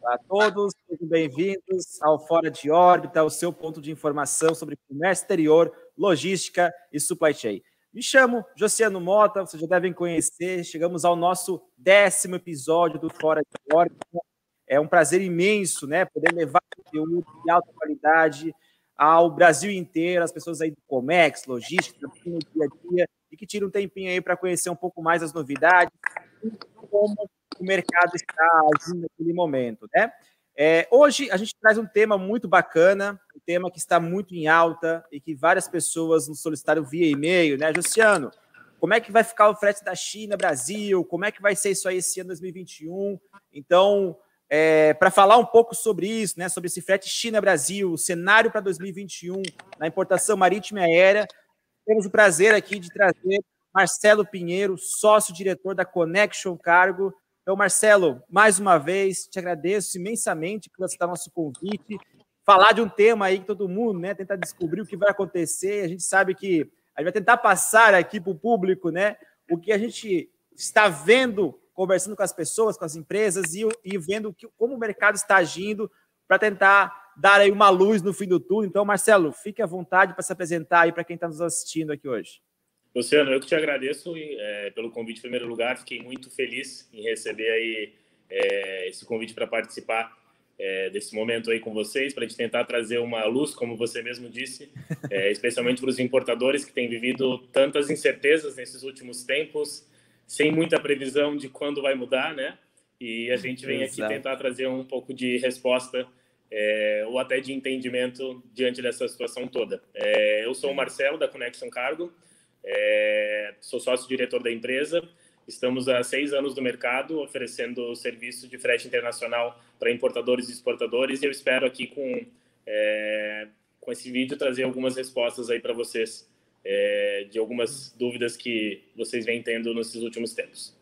Olá a todos, sejam bem-vindos ao Fora de Órbita, o seu ponto de informação sobre comércio exterior, logística e supply chain. Me chamo Josiano Mota, vocês já devem conhecer, chegamos ao nosso 10º episódio do Fora de Órbita. É um prazer imenso, né, poder levar conteúdo de alta qualidade ao Brasil inteiro, as pessoas aí do Comex, logística, no dia a dia, e que tiram um tempinho aí para conhecer um pouco mais as novidades e como o mercado está agindo naquele momento, né? Hoje a gente traz um tema muito bacana, um tema que está muito em alta e que várias pessoas nos solicitaram via e-mail, né, Josiano? Como é que vai ficar o frete da China, Brasil? Como é que vai ser isso aí esse ano 2021? Então, para falar um pouco sobre isso, né, sobre esse frete China-Brasil, o cenário para 2021 na importação marítima e aérea, temos o prazer aqui de trazer Marcelo Pinheiro, sócio-diretor da Connection Cargo. Então, Marcelo, mais uma vez, te agradeço imensamente por aceitar nosso convite, falar de um tema aí que todo mundo, né, tenta descobrir o que vai acontecer. A gente sabe que a gente vai tentar passar aqui para o público, né, o que a gente está vendo, conversando com as pessoas, com as empresas e vendo como o mercado está agindo para tentar dar aí uma luz no fim do túnel. Então, Marcelo, fique à vontade para se apresentar aí para quem está nos assistindo aqui hoje. Luciano, eu que te agradeço pelo convite em primeiro lugar. Fiquei muito feliz em receber aí esse convite para participar desse momento aí com vocês, para a gente tentar trazer uma luz, como você mesmo disse, especialmente para os importadores que têm vivido tantas incertezas nesses últimos tempos, sem muita previsão de quando vai mudar, né? E a gente vem aqui tentar trazer um pouco de resposta ou até de entendimento diante dessa situação toda. Eu sou o Marcelo, da Connection Cargo. Sou sócio-diretor da empresa. Estamos há 6 anos no mercado, oferecendo serviço de frete internacional para importadores e exportadores, e eu espero aqui com esse vídeo trazer algumas respostas aí para vocês de algumas dúvidas que vocês vêm tendo nesses últimos tempos.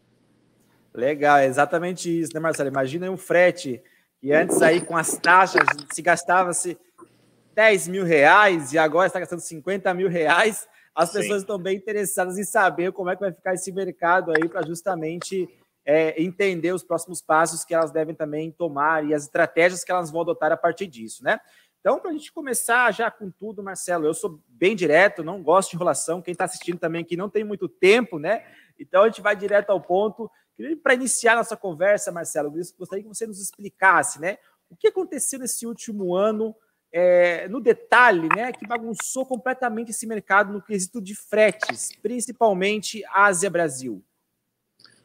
Legal, é exatamente isso, né, Marcelo? Imagina um frete que antes aí com as taxas se gastava-se 10 mil reais e agora está gastando 50 mil reais. As pessoas estão bem interessadas em saber como é que vai ficar esse mercado aí para justamente entender os próximos passos que elas devem também tomar e as estratégias que elas vão adotar a partir disso, né? Então, para a gente começar já com tudo, Marcelo, eu sou bem direto, não gosto de enrolação. Quem está assistindo também aqui não tem muito tempo, né? Então, a gente vai direto ao ponto. Para iniciar nossa conversa, Marcelo, eu gostaria que você nos explicasse, né? O que aconteceu nesse último ano no detalhe, né, que bagunçou completamente esse mercado no quesito de fretes, principalmente Ásia-Brasil?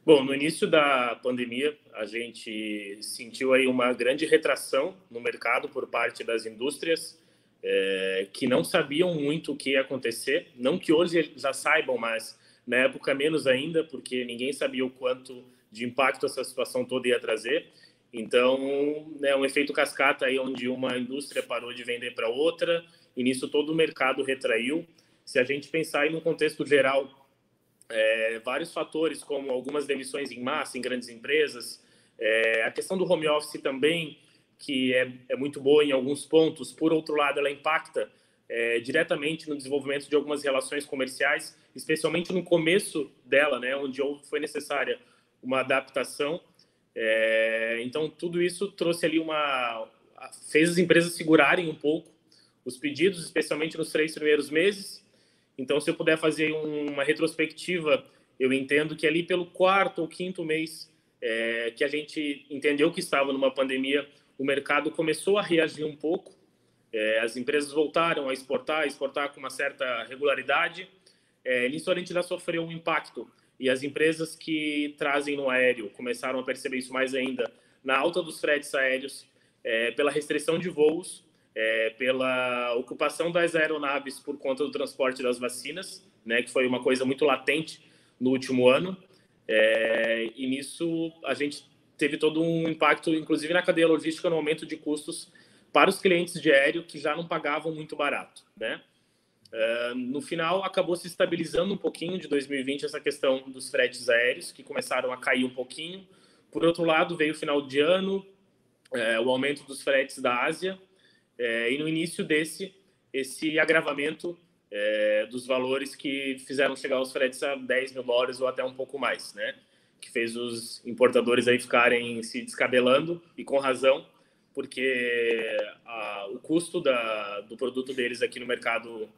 Bom, no início da pandemia, a gente sentiu aí uma grande retração no mercado por parte das indústrias que não sabiam muito o que ia acontecer. Não que hoje já saibam, mas na época menos ainda, porque ninguém sabia o quanto de impacto essa situação toda ia trazer. Então, um efeito cascata aí, onde uma indústria parou de vender para outra, e nisso todo o mercado retraiu. Se a gente pensar aí no contexto geral, vários fatores, como algumas demissões em massa em grandes empresas, a questão do home office também, que é muito boa em alguns pontos, por outro lado, ela impacta diretamente no desenvolvimento de algumas relações comerciais, especialmente no começo dela, né, onde foi necessária uma adaptação. Então, tudo isso trouxe ali fez as empresas segurarem um pouco os pedidos, especialmente nos 3 primeiros meses. Então, se eu puder fazer uma retrospectiva, eu entendo que ali pelo 4º ou 5º mês que a gente entendeu que estava numa pandemia, o mercado começou a reagir um pouco. As empresas voltaram a exportar com uma certa regularidade. Nisso a gente já sofreu um impacto. E as empresas que trazem no aéreo começaram a perceber isso mais ainda na alta dos fretes aéreos, pela restrição de voos, pela ocupação das aeronaves por conta do transporte das vacinas, né, que foi uma coisa muito latente no último ano. E nisso a gente teve todo um impacto, inclusive na cadeia logística, no aumento de custos para os clientes de aéreo que já não pagavam muito barato, né? No final, acabou se estabilizando um pouquinho de 2020 essa questão dos fretes aéreos, que começaram a cair um pouquinho. Por outro lado, veio o final de ano, o aumento dos fretes da Ásia, e no início esse agravamento dos valores que fizeram chegar os fretes a 10 mil dólares ou até um pouco mais, né? que fez os importadores aí ficarem se descabelando, e com razão, porque o custo do produto deles aqui no mercado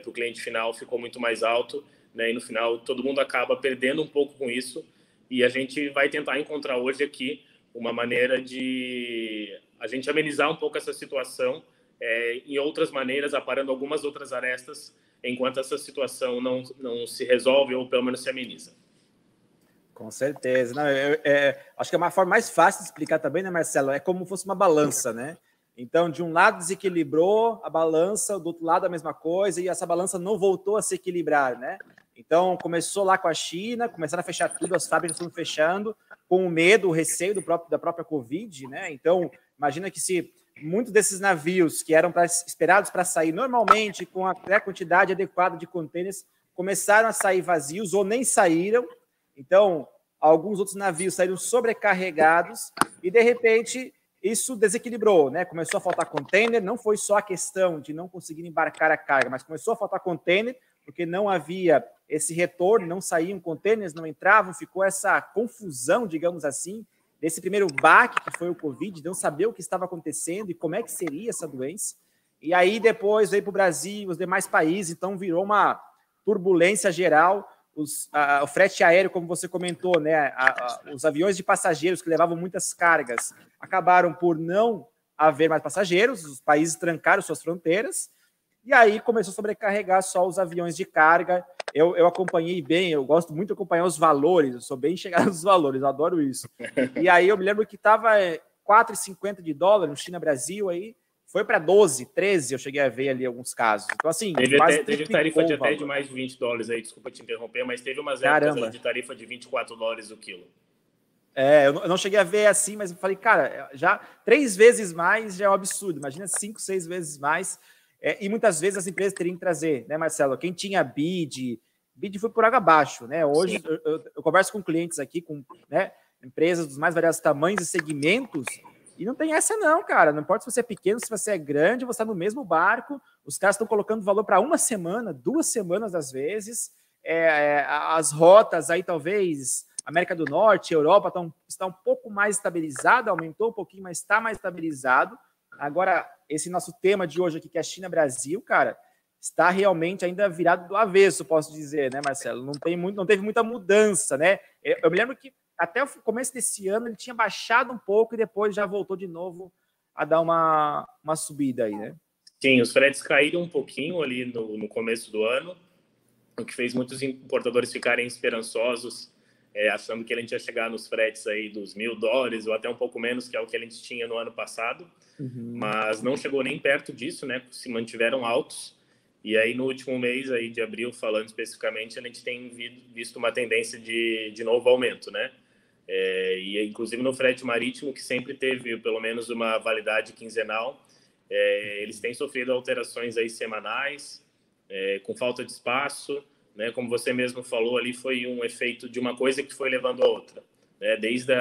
para o cliente final ficou muito mais alto, né? E no final todo mundo acaba perdendo um pouco com isso, e a gente vai tentar encontrar hoje aqui uma maneira de a gente amenizar um pouco essa situação em outras maneiras, aparando algumas outras arestas, enquanto essa situação não se resolve ou pelo menos se ameniza. Com certeza. Não, acho que é uma forma mais fácil de explicar também, né, Marcelo? É como se fosse uma balança, né? Então, de um lado desequilibrou a balança, do outro lado a mesma coisa, e essa balança não voltou a se equilibrar, né? Então, começou lá com a China, começaram a fechar tudo, as fábricas estão fechando, com o medo, o receio da própria Covid, né? Então, imagina que se muitos desses navios que eram esperados para sair normalmente, com a quantidade adequada de contêineres, começaram a sair vazios ou nem saíram. Então, alguns outros navios saíram sobrecarregados e, de repente, isso desequilibrou, né? Começou a faltar container, não foi só a questão de não conseguir embarcar a carga, mas começou a faltar container, porque não havia esse retorno, não saíam containers, não entravam, ficou essa confusão, digamos assim, desse primeiro baque que foi o Covid, de não saber o que estava acontecendo e como é que seria essa doença. E aí depois veio para o Brasil, os demais países, então virou uma turbulência geral. O frete aéreo, como você comentou, né, os aviões de passageiros que levavam muitas cargas acabaram por não haver mais passageiros, os países trancaram suas fronteiras, e aí começou a sobrecarregar só os aviões de carga. Eu acompanhei bem, eu gosto muito de acompanhar os valores, eu sou bem chegado nos valores, eu adoro isso. E aí eu me lembro que estava $4,50 no China-Brasil, aí foi para 12, 13, eu cheguei a ver ali alguns casos. Então, assim, teve tarifa de até de mais de $20 aí, desculpa te interromper, mas teve umas épocas de tarifa de $24 o quilo. Eu não cheguei a ver assim, mas eu falei, cara, já 3 vezes mais já é um absurdo. Imagina 5, 6 vezes mais. E muitas vezes as empresas teriam que trazer, né, Marcelo? Quem tinha bid foi por água abaixo, né? Hoje eu converso com clientes aqui, com, né, empresas dos mais variados tamanhos e segmentos, e não tem essa não, cara. Não importa se você é pequeno, se você é grande, você está no mesmo barco, os caras estão colocando valor para 1 semana, 2 semanas às vezes. As rotas aí, talvez, América do Norte, Europa, está um pouco mais estabilizado, aumentou um pouquinho, mas está mais estabilizado. Agora, esse nosso tema de hoje aqui, que é China-Brasil, cara, está realmente ainda virado do avesso, posso dizer, né, Marcelo? Não teve muita mudança, né? Eu me lembro que até o começo desse ano ele tinha baixado um pouco e depois já voltou de novo a dar uma subida aí, né? Sim, os fretes caíram um pouquinho ali no começo do ano, o que fez muitos importadores ficarem esperançosos, achando que a gente ia chegar nos fretes aí dos $1.000 ou até um pouco menos, que é o que a gente tinha no ano passado. Mas não chegou nem perto disso, né? Se mantiveram altos. E aí no último mês aí de abril, falando especificamente, a gente tem visto uma tendência de novo aumento, né? E inclusive no frete marítimo, que sempre teve pelo menos uma validade quinzenal, eles têm sofrido alterações aí semanais, com falta de espaço, né? Como você mesmo falou ali, foi um efeito de uma coisa que foi levando a outra, né? Desde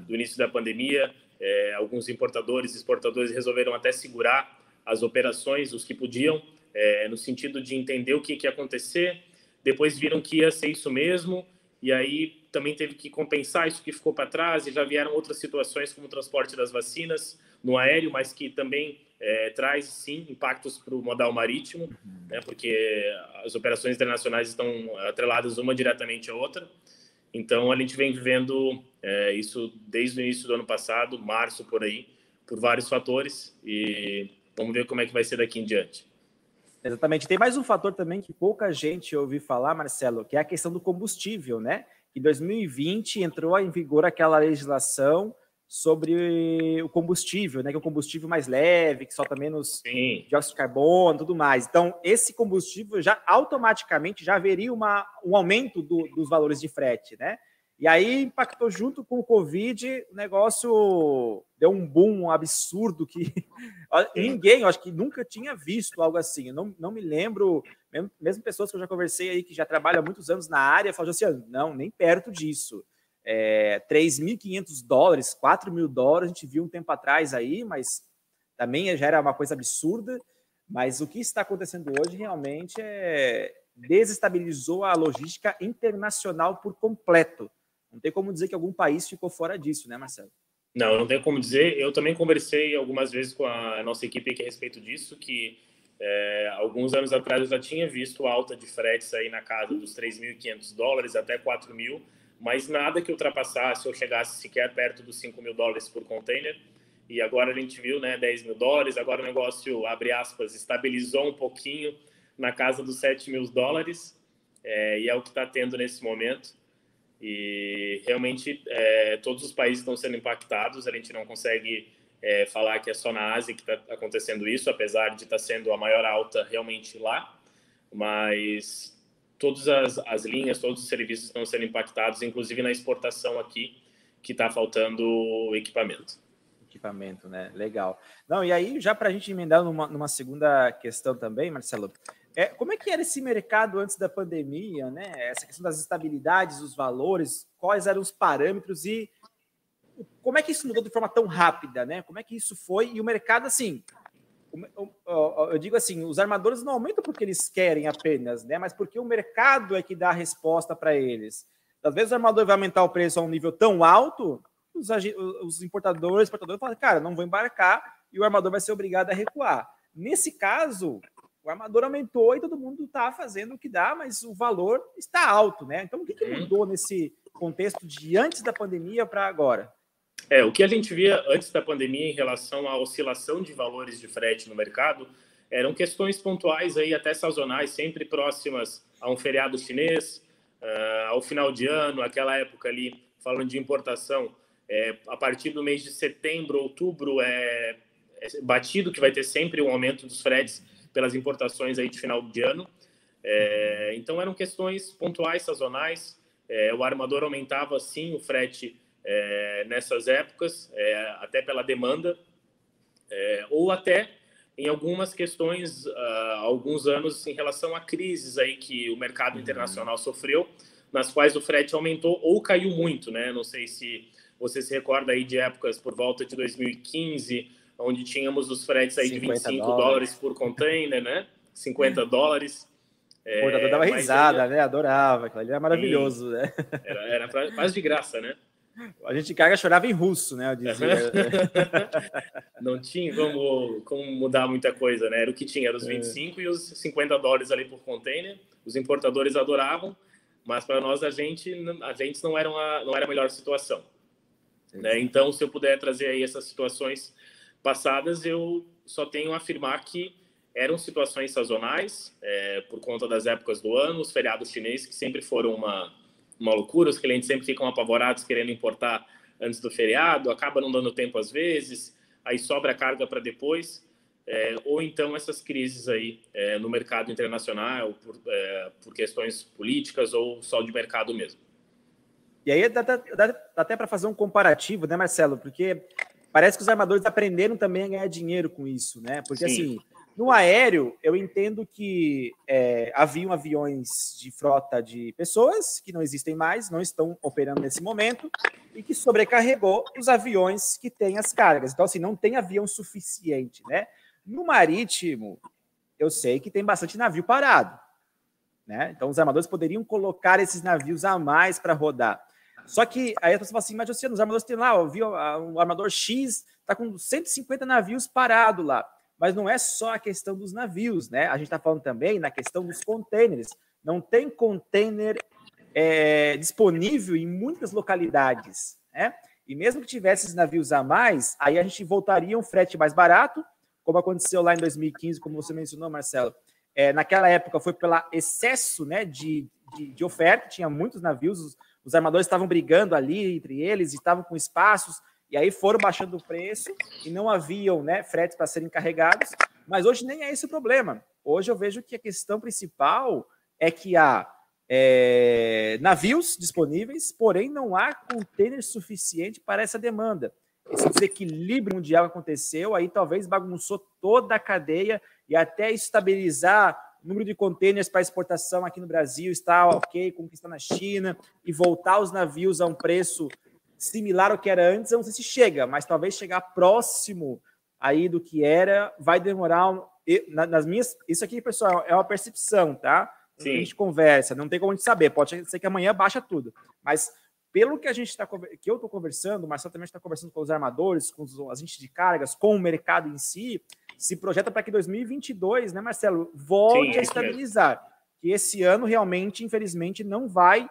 do início da pandemia, alguns importadores e exportadores resolveram até segurar as operações, os que podiam, no sentido de entender o que ia acontecer. Depois viram que ia ser isso mesmo, e aí também teve que compensar isso que ficou para trás, e já vieram outras situações, como o transporte das vacinas no aéreo, mas que também traz, sim, impactos para o modal marítimo, né, porque as operações internacionais estão atreladas uma diretamente à outra. Então, a gente vem vivendo isso desde o início do ano passado, março, por aí, por vários fatores, e vamos ver como é que vai ser daqui em diante. Exatamente. Tem mais um fator também que pouca gente ouviu falar, Marcelo, que é a questão do combustível, né? Em 2020 entrou em vigor aquela legislação sobre o combustível, né? Que é um combustível mais leve, que solta menos dióxido de carbono e tudo mais. Então, esse combustível já automaticamente já haveria um aumento dos valores de frete, né? E aí impactou junto com o Covid, o negócio deu um boom absurdo que ninguém, eu acho que nunca tinha visto algo assim. Eu não me lembro, mesmo pessoas que eu já conversei aí, que já trabalham há muitos anos na área, falam assim, não, nem perto disso. $3.500, $4.000, a gente viu um tempo atrás aí, mas também já era uma coisa absurda. Mas o que está acontecendo hoje realmente desestabilizou a logística internacional por completo. Não tem como dizer que algum país ficou fora disso, né, Marcelo? Não, não tem como dizer. Eu também conversei algumas vezes com a nossa equipe aqui a respeito disso, que alguns anos atrás eu já tinha visto alta de fretes aí na casa dos $3.500 até $4.000, mas nada que ultrapassasse ou chegasse sequer perto dos $5.000 por container. E agora a gente viu, né, $10.000, agora o negócio, abre aspas, estabilizou um pouquinho na casa dos $7.000, e é o que está tendo nesse momento. E realmente todos os países estão sendo impactados. A gente não consegue falar que é só na Ásia que está acontecendo isso, apesar de estar sendo a maior alta realmente lá, mas todas as linhas, todos os serviços estão sendo impactados, inclusive na exportação aqui, que está faltando equipamento. Equipamento, né? Legal. Não, e aí, já para a gente emendar numa segunda questão também, Marcelo, como é que era esse mercado antes da pandemia, né? Essa questão das estabilidades, os valores, quais eram os parâmetros e como é que isso mudou de forma tão rápida, né? Como é que isso foi? E o mercado, assim, eu digo assim, os armadores não aumentam porque eles querem apenas, né? Mas porque o mercado é que dá a resposta para eles. Às vezes o armador vai aumentar o preço a um nível tão alto, os exportadores falam, cara, não vou embarcar, e o armador vai ser obrigado a recuar. Nesse caso, o armador aumentou e todo mundo está fazendo o que dá, mas o valor está alto, né? Então, o que mudou nesse contexto de antes da pandemia para agora? O que a gente via antes da pandemia em relação à oscilação de valores de frete no mercado eram questões pontuais, aí, até sazonais, sempre próximas a um feriado chinês, ao final de ano, aquela época ali, falando de importação, a partir do mês de setembro, outubro, é batido que vai ter sempre um aumento dos fretes pelas importações aí de final de ano. Então, eram questões pontuais, sazonais. O armador aumentava, sim, o frete nessas épocas, até pela demanda, ou até em algumas questões, alguns anos, em relação a crises aí que o mercado internacional sofreu, nas quais o frete aumentou ou caiu muito, né? Não sei se você se recorda aí de épocas por volta de 2015, onde tínhamos os fretes aí de $25 por container, né? $50. O importador dava risada, né? Adorava, aquilo ali era maravilhoso, né? Era quase de graça, né? A gente carga chorava em russo, né? Eu dizia. Não tinha como mudar muita coisa, né? Era o que tinha, era os 25 e os $50 ali por container. Os importadores adoravam, mas para nós, a gente não era a melhor situação. Né? Então, se eu puder trazer aí essas situações passadas, eu só tenho a afirmar que eram situações sazonais, por conta das épocas do ano, os feriados chineses, que sempre foram uma loucura, os clientes sempre ficam apavorados querendo importar antes do feriado, acaba não dando tempo às vezes, aí sobra a carga para depois, ou então essas crises aí no mercado internacional, por questões políticas ou só de mercado mesmo. E aí dá até para fazer um comparativo, né, Marcelo? Porque parece que os armadores aprenderam também a ganhar dinheiro com isso, né? Porque, sim, assim, no aéreo, eu entendo que haviam aviões de frota de pessoas que não existem mais, não estão operando nesse momento, e que sobrecarregou os aviões que têm as cargas. Então, assim, não tem avião suficiente, né? No marítimo, eu sei que tem bastante navio parado, né? Então, os armadores poderiam colocar esses navios a mais para rodar. Só que aí a pessoa fala assim, mas Oceano, os armadores têm lá, o armador X está com 150 navios parados lá. Mas não é só a questão dos navios, né? A gente está falando também na questão dos containers. Não tem container disponível em muitas localidades, né? E mesmo que tivesse esses navios a mais, aí a gente voltaria a um frete mais barato, como aconteceu lá em 2015, como você mencionou, Marcelo. Naquela época foi pelo excesso, né, de oferta, tinha muitos navios, os armadores estavam brigando ali entre eles, estavam com espaços, e aí foram baixando o preço e não haviam, né, fretes para serem carregados, mas hoje nem é esse o problema. Hoje eu vejo que a questão principal é que há navios disponíveis, porém não há container suficiente para essa demanda. Esse desequilíbrio mundial que aconteceu, aí talvez bagunçou toda a cadeia e até estabilizar o número de containers para exportação aqui no Brasil está ok, como que está na China, e voltar os navios a um preço similar ao que era antes, eu não sei se chega, mas talvez chegar próximo aí do que era, vai demorar. Isso aqui, pessoal, é uma percepção, tá? A gente conversa, não tem como a gente saber, pode ser que amanhã baixa tudo, mas pelo que que eu estou conversando, o Marcelo também está conversando com os armadores, com os agentes de cargas, com o mercado em si, se projeta para que 2022, né, Marcelo, volte a estabilizar. Que esse ano realmente, infelizmente, não vai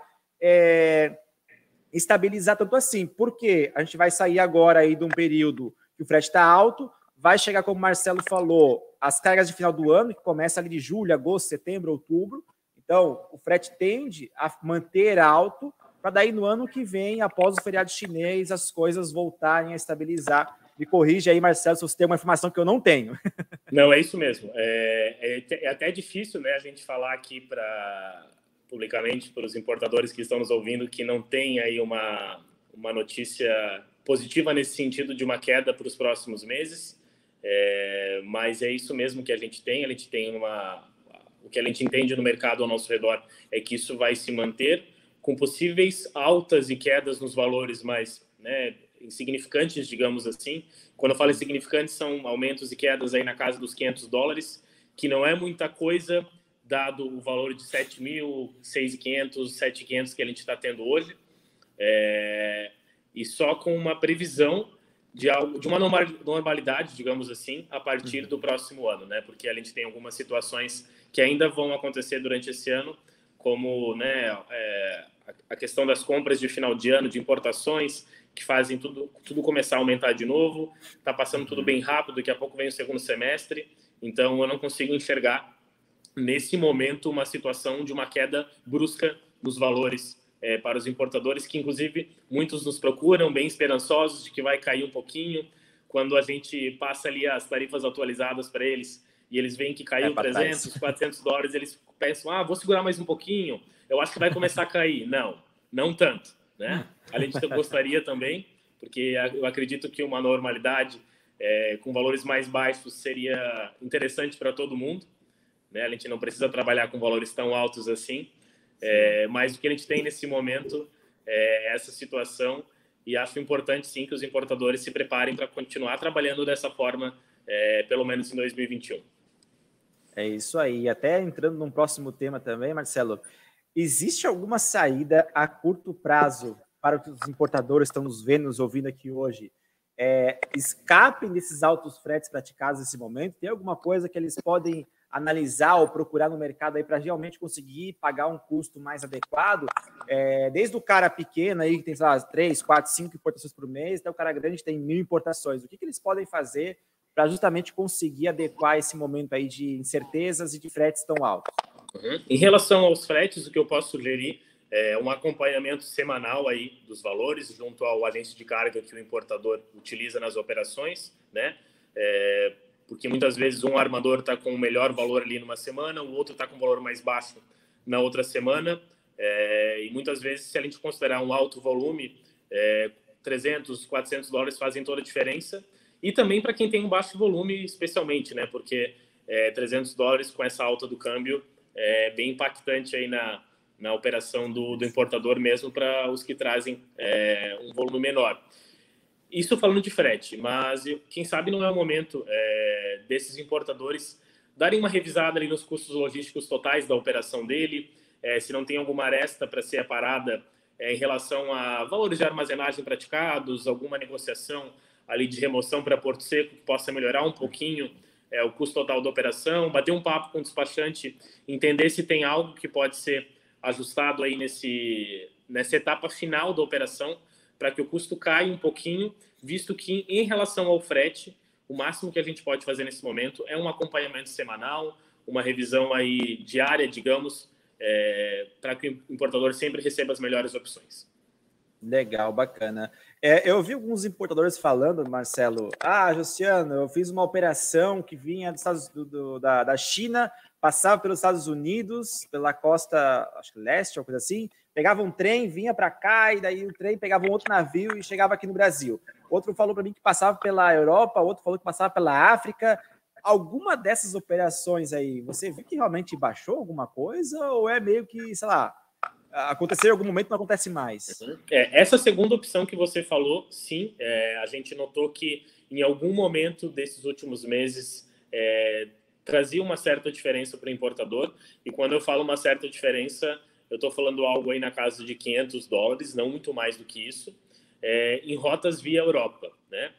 estabilizar tanto assim. Porque a gente vai sair agora aí de um período que o frete está alto, vai chegar, como o Marcelo falou, as cargas de final do ano, que começa ali de julho, agosto, setembro, outubro. Então, o frete tende a manter alto, para daí no ano que vem, após o feriado chinês, as coisas voltarem a estabilizar. Me corrija aí, Marcelo, se você tem uma informação que eu não tenho. Não, é isso mesmo. É até difícil, né, a gente falar aqui publicamente para os importadores que estão nos ouvindo que não tem aí uma notícia positiva nesse sentido de uma queda para os próximos meses, mas é isso mesmo que a gente tem. O que a gente entende no mercado ao nosso redor é que isso vai se manter com possíveis altas e quedas nos valores mais, né, insignificantes, digamos assim. Quando eu falo insignificantes, são aumentos e quedas aí na casa dos $500, que não é muita coisa, dado o valor de 7.000, 6.500, 7.500 que a gente está tendo hoje. E só com uma previsão de uma normalidade, digamos assim, a partir do próximo ano, né? Porque a gente tem algumas situações que ainda vão acontecer durante esse ano, como, né, a questão das compras de final de ano, de importações, que fazem tudo começar a aumentar de novo. Está passando tudo bem rápido, daqui a pouco vem o segundo semestre, então eu não consigo enxergar nesse momento uma situação de uma queda brusca dos valores para os importadores, que inclusive muitos nos procuram bem esperançosos de que vai cair um pouquinho. Quando a gente passa ali as tarifas atualizadas para eles e eles veem que caiu 300, $400, eles pensam, vou segurar mais um pouquinho, eu acho que vai começar a cair. Não tanto, né? A gente gostaria também, porque eu acredito que uma normalidade com valores mais baixos seria interessante para todo mundo, né? A gente não precisa trabalhar com valores tão altos assim, mas o que a gente tem nesse momento é essa situação, e acho importante sim que os importadores se preparem para continuar trabalhando dessa forma, pelo menos em 2021. É isso aí. Até entrando num próximo tema também, Marcelo, existe alguma saída a curto prazo para que os importadores estão nos vendo, nos ouvindo aqui hoje, escapem desses altos fretes praticados nesse momento? Tem alguma coisa que eles podem analisar ou procurar no mercado aí para realmente conseguir pagar um custo mais adequado? Desde o cara pequeno aí, que tem, sei lá, 3, 4, 5 importações por mês, até o cara grande que tem 1.000 importações. O que eles podem fazer para justamente conseguir adequar esse momento aí de incertezas e de fretes tão altos? Em relação aos fretes, o que eu posso sugerir é um acompanhamento semanal aí dos valores junto ao agente de carga que o importador utiliza nas operações, né? Porque muitas vezes um armador está com o melhor valor ali numa semana, o outro está com um valor mais baixo na outra semana, e muitas vezes, se a gente considerar um alto volume, $300, $400 fazem toda a diferença. E também para quem tem um baixo volume, especialmente, né? Porque $300 com essa alta do câmbio é bem impactante aí na operação do importador mesmo, para os que trazem um volume menor. Isso falando de frete, mas quem sabe não é o momento desses importadores darem uma revisada ali nos custos logísticos totais da operação dele, se não tem alguma aresta para ser aparada em relação a valores de armazenagem praticados, alguma negociação ali de remoção para Porto Seco que possa melhorar um pouquinho o custo total da operação, bater um papo com o despachante, entender se tem algo que pode ser ajustado aí nessa etapa final da operação, para que o custo caia um pouquinho, visto que, em relação ao frete, o máximo que a gente pode fazer nesse momento é um acompanhamento semanal, uma revisão aí diária, digamos, para que o importador sempre receba as melhores opções. Legal, bacana. Eu vi alguns importadores falando, Marcelo, Josiano, eu fiz uma operação que vinha da China, passava pelos Estados Unidos, pela costa, acho que leste, ou coisa assim, pegava um trem, vinha para cá, e daí o trem pegava um outro navio e chegava aqui no Brasil. Outro falou para mim que passava pela Europa, outro falou que passava pela África. Alguma dessas operações aí, você viu que realmente baixou alguma coisa, ou é meio que, sei lá, aconteceu em algum momento, não acontece mais? Essa segunda opção que você falou, sim, a gente notou que em algum momento desses últimos meses trazia uma certa diferença para o importador, e quando eu falo uma certa diferença, eu estou falando algo aí na casa de $500, não muito mais do que isso, em rotas via Europa, né?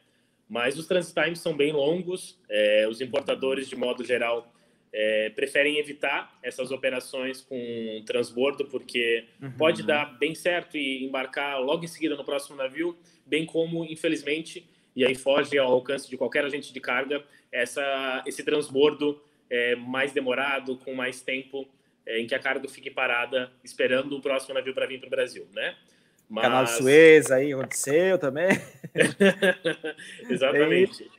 Mas os transit times são bem longos, os importadores, de modo geral, preferem evitar essas operações com transbordo, porque pode dar bem certo e embarcar logo em seguida no próximo navio, bem como, infelizmente, e aí foge ao alcance de qualquer agente de carga, esse transbordo mais demorado, com mais tempo, em que a carga fique parada, esperando o próximo navio para vir para o Brasil, né? Mas... Canal de Suez aí aconteceu também. Exatamente.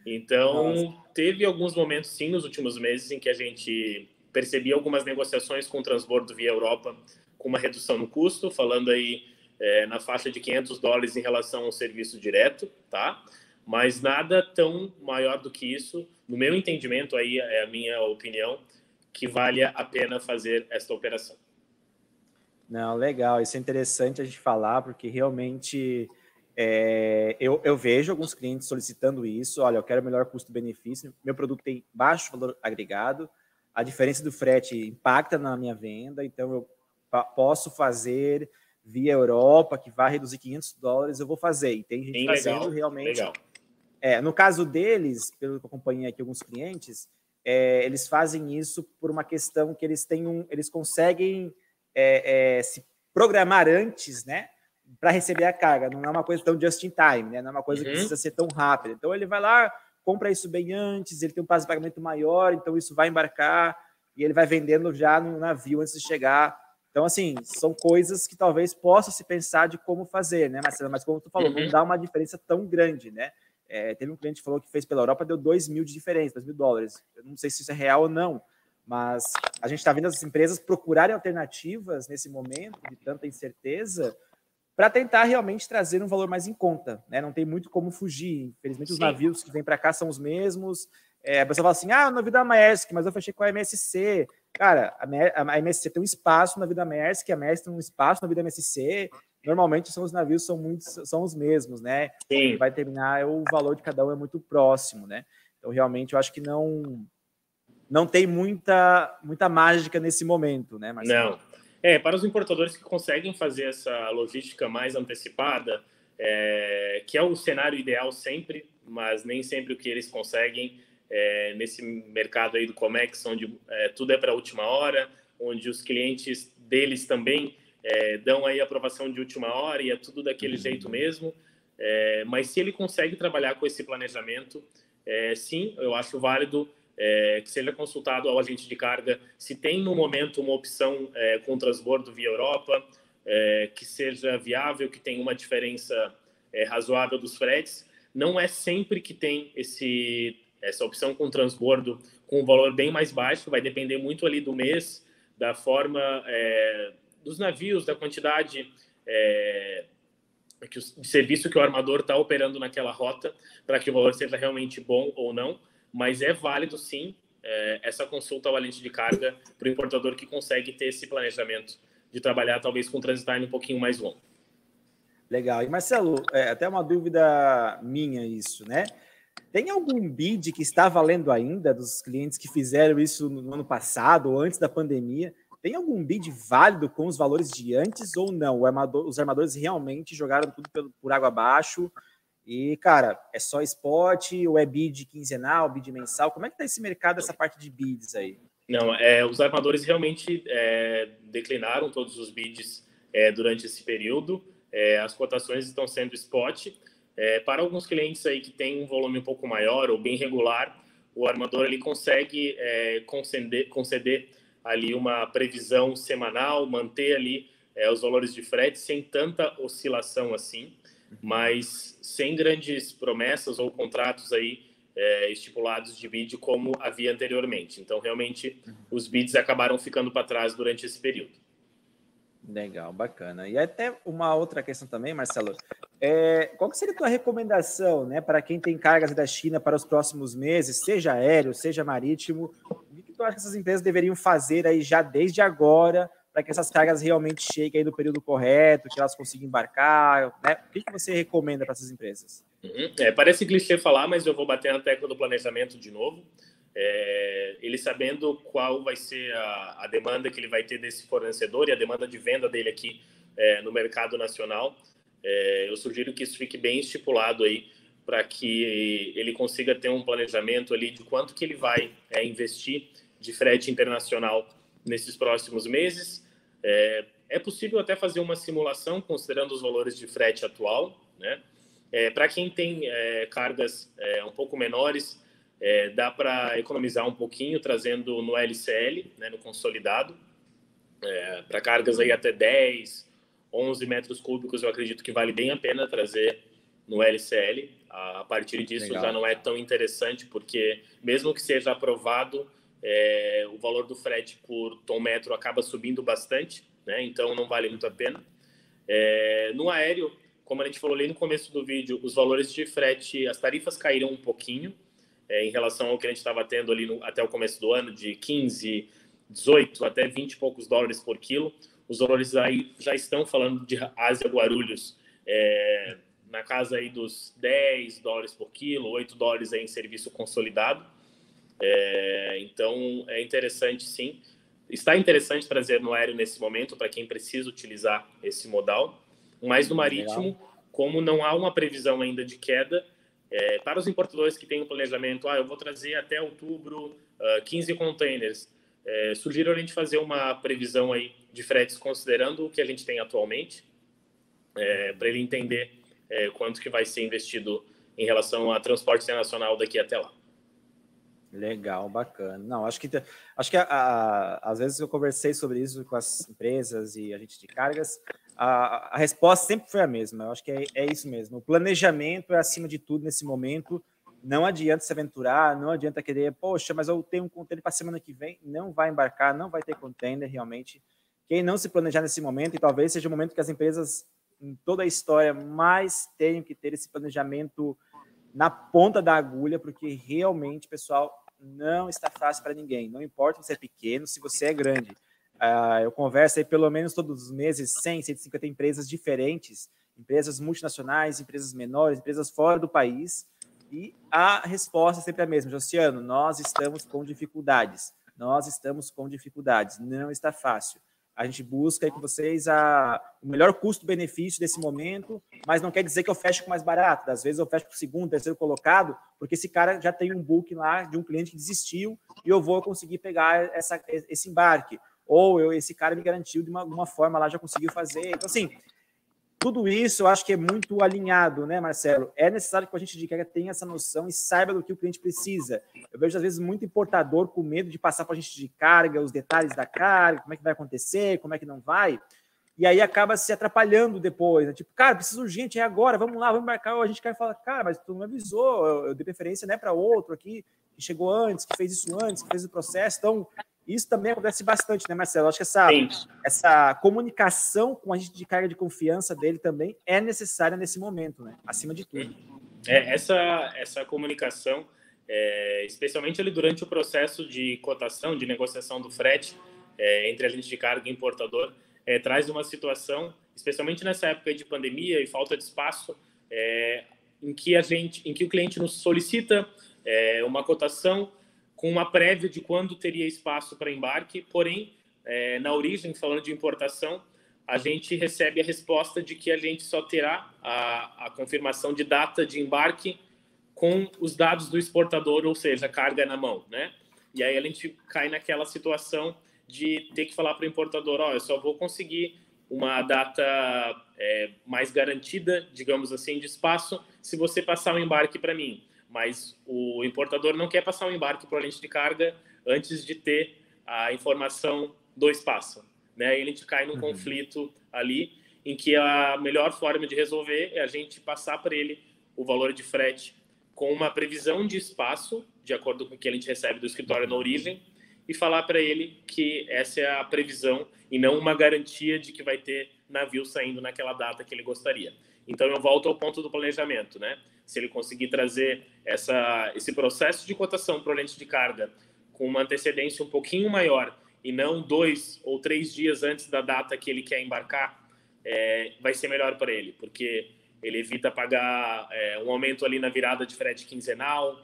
Então, teve alguns momentos, sim, nos últimos meses, em que a gente percebia algumas negociações com o transbordo via Europa, com uma redução no custo, falando aí na faixa de $500 em relação ao serviço direto, tá? Mas nada tão maior do que isso, no meu entendimento, aí é a minha opinião, que valha a pena fazer esta operação. Não, legal, isso é interessante a gente falar, porque realmente eu vejo alguns clientes solicitando isso. Olha, eu quero melhor custo-benefício, meu produto tem baixo valor agregado, a diferença do frete impacta na minha venda, então eu posso fazer via Europa, que vai reduzir $500, eu vou fazer. E tem gente fazendo realmente. Legal. No caso deles, pelo que eu acompanhei aqui alguns clientes, eles fazem isso por uma questão que eles conseguem se programar antes, né, para receber a carga. Não é uma coisa tão just in time, né? Não é uma coisa que precisa ser tão rápida. Então ele vai lá, compra isso bem antes, ele tem um prazo de pagamento maior, então isso vai embarcar e ele vai vendendo já no navio antes de chegar. Então, assim, são coisas que talvez possa se pensar de como fazer, né, Marcelo? Mas como tu falou, não dá uma diferença tão grande, né? Teve um cliente que falou que fez pela Europa, deu $2.000 de diferença, $2.000. Eu não sei se isso é real ou não, mas a gente está vendo as empresas procurarem alternativas nesse momento de tanta incerteza para tentar realmente trazer um valor mais em conta, né? Não tem muito como fugir. Infelizmente, os navios que vêm para cá são os mesmos. A pessoa fala assim, o navio da Maersk, mas eu fechei com a MSC. Cara, a MSC tem um espaço na vida da Maersk, a Maersk tem um espaço na vida da MSC. Normalmente, os navios são os mesmos, né? Sim. E vai terminar, o valor de cada um é muito próximo, né? Então, realmente, eu acho que não tem muita mágica nesse momento, né, Marcelo? Não. Para os importadores que conseguem fazer essa logística mais antecipada, que é o cenário ideal sempre, mas nem sempre o que eles conseguem nesse mercado aí do Comex, onde tudo é para a última hora, onde os clientes deles também dão aí aprovação de última hora e é tudo daquele jeito mesmo. Mas se ele consegue trabalhar com esse planejamento, sim, eu acho válido que seja consultado ao agente de carga se tem no momento uma opção com transbordo via Europa, que seja viável, que tenha uma diferença razoável dos fretes. Não é sempre que tem essa opção com transbordo com um valor bem mais baixo, vai depender muito ali do mês, da forma dos navios, da quantidade de serviço que o armador está operando naquela rota, para que o valor seja realmente bom ou não. Mas é válido, sim, essa consulta ao agente de carga para o importador que consegue ter esse planejamento de trabalhar, talvez, com um transit time um pouquinho mais longo. Legal. E, Marcelo, até uma dúvida minha isso, né? Tem algum bid que está valendo ainda dos clientes que fizeram isso no ano passado ou antes da pandemia? Tem algum bid válido com os valores de antes ou não? Os armadores realmente jogaram tudo por água abaixo? E, cara, é só spot ou é bid quinzenal, bid mensal? Como é que tá esse mercado, essa parte de bids aí? Não, os armadores realmente declinaram todos os bids durante esse período. As cotações estão sendo spot. Para alguns clientes aí que tem um volume um pouco maior ou bem regular, o armador ele consegue conceder ali uma previsão semanal, manter ali os valores de frete sem tanta oscilação assim, mas sem grandes promessas ou contratos aí estipulados de bid como havia anteriormente. Então, realmente, os bids acabaram ficando para trás durante esse período. Legal, bacana. E até uma outra questão também, Marcelo, qual que seria a tua recomendação, né, para quem tem cargas da China para os próximos meses, seja aéreo, seja marítimo? O que tu acha que essas empresas deveriam fazer aí já desde agora para que essas cargas realmente cheguem aí no período correto, que elas consigam embarcar, né? O que você recomenda para essas empresas? Parece clichê falar, mas eu vou bater na tecla do planejamento de novo. ele sabendo qual vai ser a demanda que ele vai ter desse fornecedor e a demanda de venda dele aqui no mercado nacional, eu sugiro que isso fique bem estipulado aí, para que ele consiga ter um planejamento ali de quanto que ele vai investir de frete internacional nesses próximos meses. É possível até fazer uma simulação considerando os valores de frete atual, né? Para quem tem cargas um pouco menores, dá para economizar um pouquinho trazendo no LCL, né, no consolidado, para cargas aí até 10, 11 metros cúbicos, eu acredito que vale bem a pena trazer no LCL. A partir disso, legal, já não é tão interessante, porque mesmo que seja aprovado, o valor do frete por tom-metro acaba subindo bastante, né? Então não vale muito a pena. No aéreo, como a gente falou ali no começo do vídeo, os valores de frete, as tarifas caíram um pouquinho em relação ao que a gente estava tendo ali até o começo do ano, de 15, 18 até 20 e poucos dólares por quilo. Os valores aí já estão falando de Ásia Guarulhos na casa aí dos 10 dólares por quilo, 8 dólares aí em serviço consolidado. Então, é interessante, sim. Está interessante trazer no aéreo nesse momento para quem precisa utilizar esse modal. Mas no marítimo, como não há uma previsão ainda de queda, para os importadores que têm um planejamento, eu vou trazer até outubro 15 containers, sugiro a gente fazer uma previsão aí de fretes considerando o que a gente tem atualmente, para ele entender quanto que vai ser investido em relação a transporte internacional daqui até lá. Legal, bacana. Não, acho que às vezes eu conversei sobre isso com as empresas e agentes de cargas, a resposta sempre foi a mesma. Eu acho que é isso mesmo. O planejamento é acima de tudo nesse momento. Não adianta se aventurar, não adianta querer, poxa, mas eu tenho um container para semana que vem, não vai embarcar, não vai ter container realmente. Quem não se planejar nesse momento, e talvez seja o momento que as empresas, em toda a história, mais tenham que ter esse planejamento na ponta da agulha, porque realmente, pessoal, não está fácil para ninguém. Não importa se você é pequeno, se você é grande. Eu converso aí pelo menos todos os meses 100, 150 empresas diferentes, empresas multinacionais, empresas menores, empresas fora do país, e a resposta é sempre a mesma. Josiano, nós estamos com dificuldades. Nós estamos com dificuldades. Não está fácil. A gente busca aí com vocês o melhor custo-benefício desse momento, mas não quer dizer que eu feche com mais barato. Às vezes eu fecho com o segundo, terceiro colocado, porque esse cara já tem um booking lá de um cliente que desistiu e eu vou conseguir pegar esse embarque. Ou esse cara me garantiu de alguma forma lá, já conseguiu fazer. Então, assim, tudo isso eu acho que é muito alinhado, né, Marcelo? É necessário que a gente de carga tenha essa noção e saiba do que o cliente precisa. Eu vejo, às vezes, muito importador com medo de passar para a gente de carga, os detalhes da carga, como é que vai acontecer, como é que não vai, e aí acaba se atrapalhando depois. Né? Tipo, cara, preciso urgente, é agora, vamos lá, vamos embarcar. Ou a gente cai e fala, cara, mas tu não me avisou, eu dei preferência, né, para outro aqui, que chegou antes, que fez isso antes, que fez o processo. Então, isso também acontece bastante, né, Marcelo? Acho que essa comunicação com a gente de carga de confiança dele também é necessária nesse momento, né? Acima de tudo. Essa comunicação, especialmente ali durante o processo de cotação, de negociação do frete entre agente de carga e importador, traz uma situação, especialmente nessa época de pandemia e falta de espaço, em que o cliente nos solicita uma cotação com uma prévia de quando teria espaço para embarque, porém, na origem, falando de importação, a gente recebe a resposta de que a gente só terá a confirmação de data de embarque com os dados do exportador, ou seja, a carga na mão, né? E aí a gente cai naquela situação de ter que falar para o importador, eu só vou conseguir uma data mais garantida, digamos assim, de espaço, se você passar o embarque para mim. Mas o importador não quer passar o embarque para o agente de carga antes de ter a informação do espaço, né? E a gente cai num conflito ali, em que a melhor forma de resolver é a gente passar para ele o valor de frete com uma previsão de espaço, de acordo com o que a gente recebe do escritório na origem, e falar para ele que essa é a previsão e não uma garantia de que vai ter navio saindo naquela data que ele gostaria. Então, eu volto ao ponto do planejamento, né? Se ele conseguir trazer esse processo de cotação para o agente de carga com uma antecedência um pouquinho maior e não 2 ou 3 dias antes da data que ele quer embarcar, vai ser melhor para ele, porque ele evita pagar um aumento ali na virada de frete quinzenal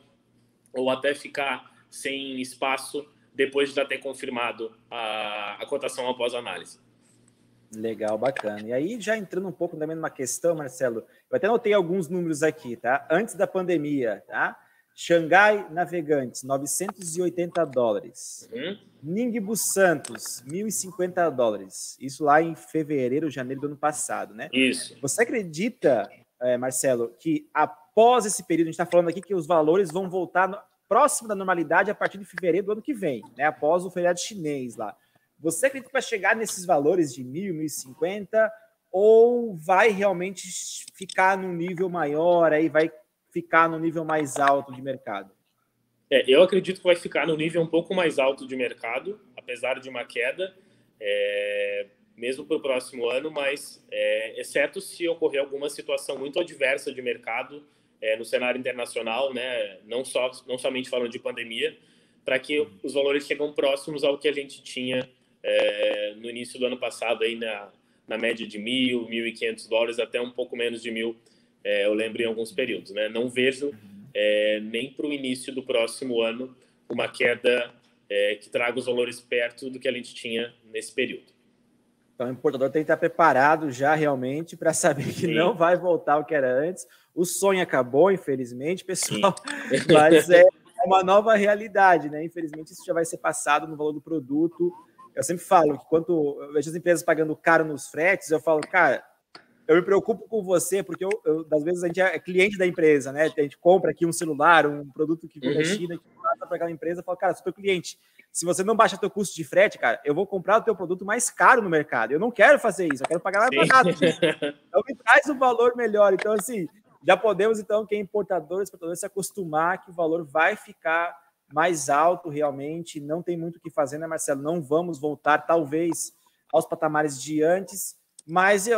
ou até ficar sem espaço depois de já ter confirmado a cotação após a análise. Legal, bacana. E aí, já entrando um pouco também numa questão, Marcelo, eu até notei alguns números aqui, tá? Antes da pandemia, tá? Xangai Navegantes, $980. Ningbo Santos, $1.050. Isso lá em fevereiro, janeiro do ano passado, né? Isso. Você acredita, Marcelo, que após esse período, a gente está falando aqui que os valores vão voltar próximo da normalidade a partir de fevereiro do ano que vem, né? Após o feriado chinês lá. Você acredita que vai chegar nesses valores de 1.000, 1.050 ou vai realmente ficar num nível maior, aí vai ficar no nível mais alto de mercado? Eu acredito que vai ficar no nível um pouco mais alto de mercado, apesar de uma queda, mesmo para o próximo ano, mas exceto se ocorrer alguma situação muito adversa de mercado no cenário internacional, né? Não somente falando de pandemia, para que os valores chegam próximos ao que a gente tinha no início do ano passado, aí na média de $1.000, $1.500, até um pouco menos de 1.000, eu lembro em alguns períodos, né? Não vejo nem para o início do próximo ano uma queda que traga os valores perto do que a gente tinha nesse período. Então, o importador tem que estar preparado já realmente para saber que Sim. não vai voltar ao que era antes. O sonho acabou, infelizmente, pessoal, mas é uma nova realidade, né? Infelizmente, isso já vai ser passado no valor do produto. Eu sempre falo que quando eu vejo as empresas pagando caro nos fretes, eu falo, cara, eu me preocupo com você, porque às vezes a gente é cliente da empresa, né? A gente compra aqui um celular, um produto que vem da China, que passa para aquela empresa, eu falo, cara, sou teu cliente. Se você não baixa teu custo de frete, cara, eu vou comprar o teu produto mais caro no mercado. Eu não quero fazer isso, eu quero pagar mais barato. Então me traz um valor melhor. Então, assim, já podemos, então, quem é importador, exportador, se acostumar que o valor vai ficar mais alto realmente. Não tem muito o que fazer, né, Marcelo? Não vamos voltar, talvez, aos patamares de antes, mas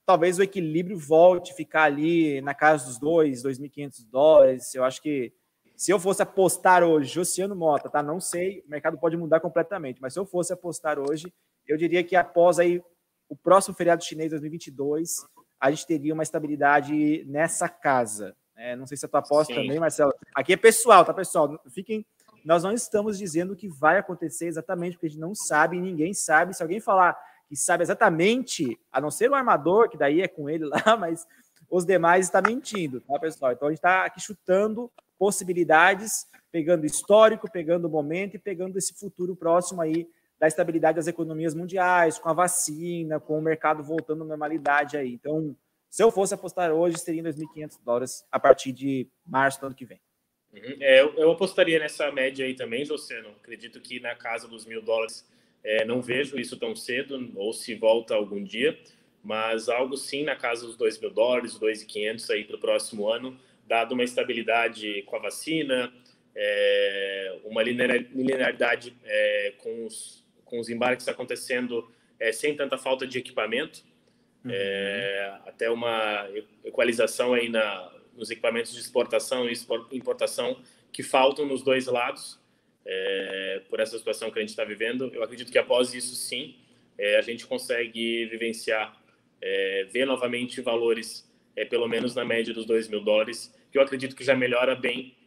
talvez o equilíbrio volte a ficar ali na casa dos $2.500. Eu acho que se eu fosse apostar hoje, Josiano Mota, tá? Não sei, o mercado pode mudar completamente, mas se eu fosse apostar hoje, eu diria que após aí o próximo feriado chinês 2022, a gente teria uma estabilidade nessa casa. Não sei se a tua aposta Sim. também, Marcelo. Aqui é pessoal, tá, pessoal? Nós não estamos dizendo o que vai acontecer exatamente, porque a gente não sabe, ninguém sabe. Se alguém falar que sabe exatamente, a não ser o armador, que daí é com ele lá, mas os demais estão mentindo, tá, pessoal? Então a gente está aqui chutando possibilidades, pegando histórico, pegando o momento e pegando esse futuro próximo aí da estabilidade das economias mundiais, com a vacina, com o mercado voltando à normalidade aí. Então, se eu fosse apostar hoje, seria em $2.500 a partir de março do ano que vem. Eu apostaria nessa média aí também, Josiano. Acredito que na casa dos $1.000, não vejo isso tão cedo, ou se volta algum dia, mas algo sim na casa dos $2.000, $2.500 aí para o próximo ano, dado uma estabilidade com a vacina, uma linearidade com os embarques acontecendo sem tanta falta de equipamento, até uma equalização aí nos equipamentos de exportação e importação que faltam nos dois lados, por essa situação que a gente está vivendo. Eu acredito que após isso, sim, a gente consegue vivenciar, ver novamente valores, pelo menos na média dos $2.000, que eu acredito que já melhora bem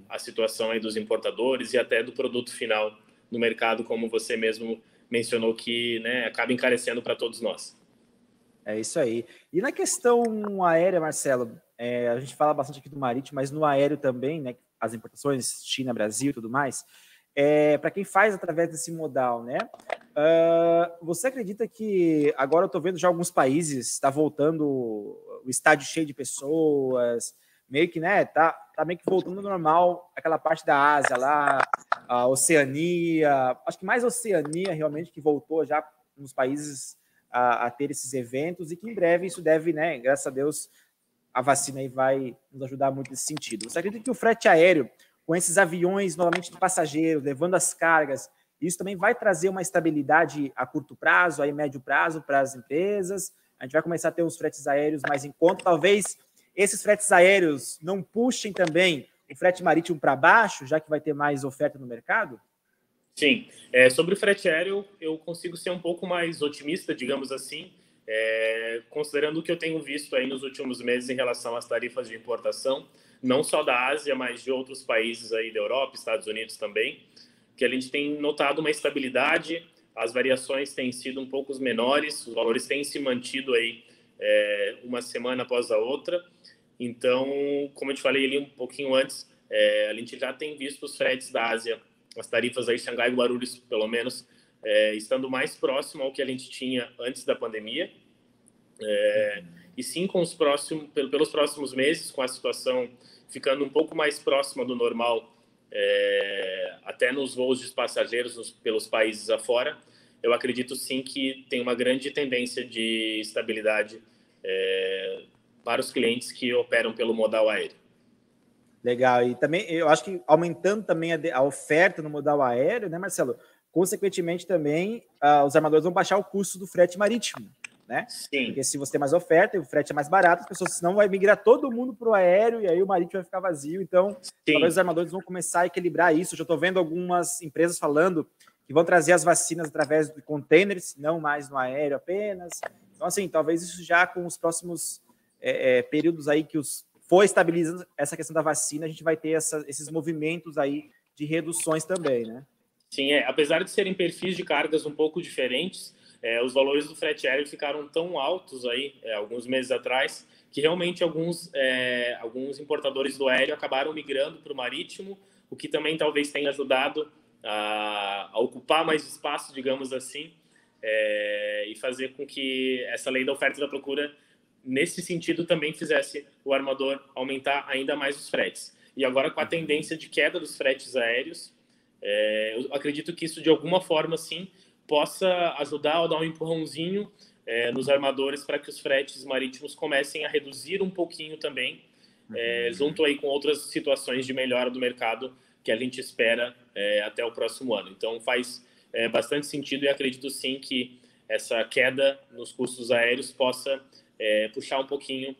a situação aí dos importadores e até do produto final no mercado, como você mesmo mencionou, que, né, acaba encarecendo para todos nós. É isso aí. E na questão aérea, Marcelo, a gente fala bastante aqui do marítimo, mas no aéreo também, né, as importações China, Brasil e tudo mais, para quem faz através desse modal, né? Você acredita que agora eu estou vendo já alguns países, está voltando o estádio cheio de pessoas, meio que, né, tá meio que voltando ao normal aquela parte da Ásia lá, a Oceania, acho que mais a Oceania realmente que voltou já nos países a ter esses eventos e que em breve isso deve, né, graças a Deus, a vacina aí vai nos ajudar muito nesse sentido. Você acredita que o frete aéreo, com esses aviões novamente de passageiros, levando as cargas, isso também vai trazer uma estabilidade a curto prazo, aí médio prazo para as empresas? A gente vai começar a ter os fretes aéreos mais em conta. Talvez esses fretes aéreos não puxem também o frete marítimo para baixo, já que vai ter mais oferta no mercado? Sim. Sobre o frete aéreo, eu consigo ser um pouco mais otimista, digamos assim, considerando o que eu tenho visto aí nos últimos meses em relação às tarifas de importação, não só da Ásia, mas de outros países aí da Europa, Estados Unidos também, que a gente tem notado uma estabilidade, as variações têm sido um pouco menores, os valores têm se mantido aí uma semana após a outra. Então, como eu te falei ali um pouquinho antes, a gente já tem visto os fretes da Ásia, as tarifas aí Xangai e Guarulhos, pelo menos, estando mais próximo ao que a gente tinha antes da pandemia. E sim, pelos próximos meses, com a situação ficando um pouco mais próxima do normal, até nos voos de passageiros pelos países afora, eu acredito sim que tem uma grande tendência de estabilidade para os clientes que operam pelo modal aéreo. Legal, e também eu acho que aumentando também a oferta no modal aéreo, né, Marcelo? Consequentemente também os armadores vão baixar o custo do frete marítimo, né? Sim. Porque se você tem mais oferta e o frete é mais barato, as pessoas senão vai migrar todo mundo para o aéreo e aí o marítimo vai ficar vazio. Então, talvez os armadores vão começar a equilibrar isso. Eu já estou vendo algumas empresas falando que vão trazer as vacinas através de containers, não mais no aéreo apenas. Então, assim, talvez isso já com os próximos períodos aí que for estabilizando essa questão da vacina, a gente vai ter esses movimentos aí de reduções também, né? Sim, apesar de serem perfis de cargas um pouco diferentes, os valores do frete aéreo ficaram tão altos aí, alguns meses atrás, que realmente alguns importadores do aéreo acabaram migrando para o marítimo, o que também talvez tenha ajudado a ocupar mais espaço, digamos assim, e fazer com que essa lei da oferta e da procura, nesse sentido, também fizesse o armador aumentar ainda mais os fretes. E agora, com a tendência de queda dos fretes aéreos, eu acredito que isso, de alguma forma, sim, possa ajudar a dar um empurrãozinho nos armadores para que os fretes marítimos comecem a reduzir um pouquinho também, junto aí com outras situações de melhora do mercado que a gente espera até o próximo ano. Então, faz bastante sentido e acredito, sim, que essa queda nos custos aéreos possa puxar um pouquinho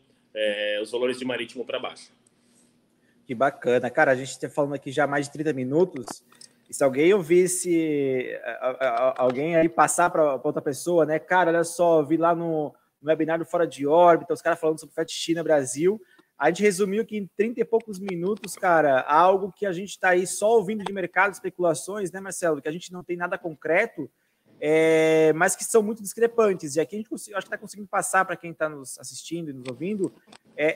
os valores de marítimo para baixo. Que bacana. Cara, a gente está falando aqui já há mais de 30 minutos. E se alguém ouvisse alguém aí passar para outra pessoa, né? Cara, olha só, eu vi lá no webinar do Fora de Órbita, os caras falando sobre frete China-Brasil. A gente resumiu que em 30 e poucos minutos, cara, algo que a gente está aí só ouvindo de mercado, especulações, né, Marcelo? Que a gente não tem nada concreto, mas que são muito discrepantes. E aqui a gente acho que está conseguindo passar para quem está nos assistindo e nos ouvindo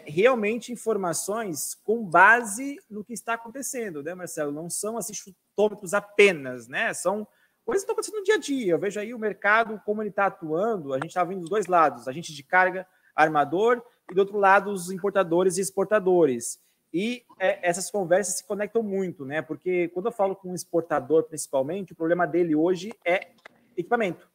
realmente informações com base no que está acontecendo, né, Marcelo? Não são assim chutômetros apenas, né? São coisas que estão acontecendo no dia a dia. Eu vejo aí o mercado, como ele está atuando, a gente está vendo dos dois lados, agente de carga, armador, e do outro lado os importadores e exportadores. E essas conversas se conectam muito, né? Porque quando eu falo com um exportador, principalmente, o problema dele hoje é equipamento.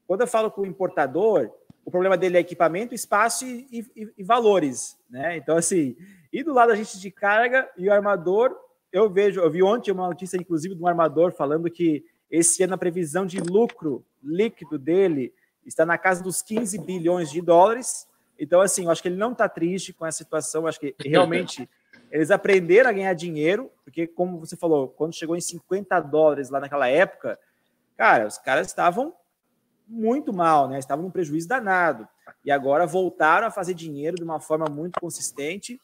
Quando eu falo com o importador, o problema dele é equipamento, espaço e valores, né? Então, assim, e do lado da gente de carga e o armador, eu vi ontem uma notícia, inclusive, de um armador falando que esse ano a previsão de lucro líquido dele está na casa dos 15 bilhões de dólares. Então, assim, eu acho que ele não está triste com essa situação, eu acho que realmente eles aprenderam a ganhar dinheiro, porque, como você falou, quando chegou em 50 dólares lá naquela época, cara, os caras estavam muito mal, né? Estavam num prejuízo danado. E agora voltaram a fazer dinheiro de uma forma muito consistente.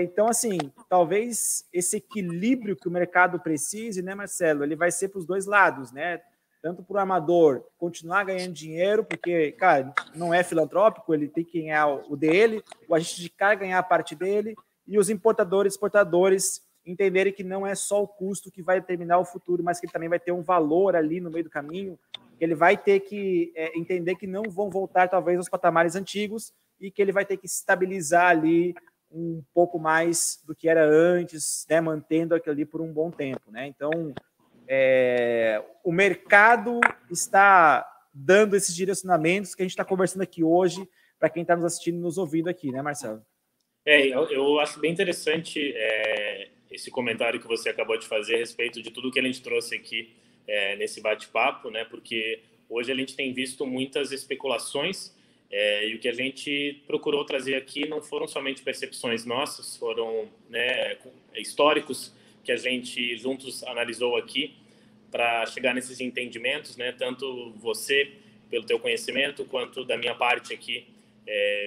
Então, assim, talvez esse equilíbrio que o mercado precise, né, Marcelo? Ele vai ser para os dois lados, né? Tanto para o armador continuar ganhando dinheiro, porque, cara, não é filantrópico, ele tem que ganhar o dele, o agente de carga ganhar a parte dele, e os importadores, exportadores entenderem que não é só o custo que vai determinar o futuro, mas que ele também vai ter um valor ali no meio do caminho, que ele vai ter que entender que não vão voltar, talvez, aos patamares antigos e que ele vai ter que estabilizar ali um pouco mais do que era antes, né, mantendo aquilo ali por um bom tempo, né? Então, o mercado está dando esses direcionamentos que a gente está conversando aqui hoje para quem está nos assistindo e nos ouvindo aqui, né, Marcelo? Eu acho bem interessante esse comentário que você acabou de fazer a respeito de tudo que a gente trouxe aqui nesse bate-papo, né? Porque hoje a gente tem visto muitas especulações e o que a gente procurou trazer aqui não foram somente percepções nossas, foram, né, históricos que a gente juntos analisou aqui para chegar nesses entendimentos, né? Tanto você pelo teu conhecimento, quanto da minha parte aqui,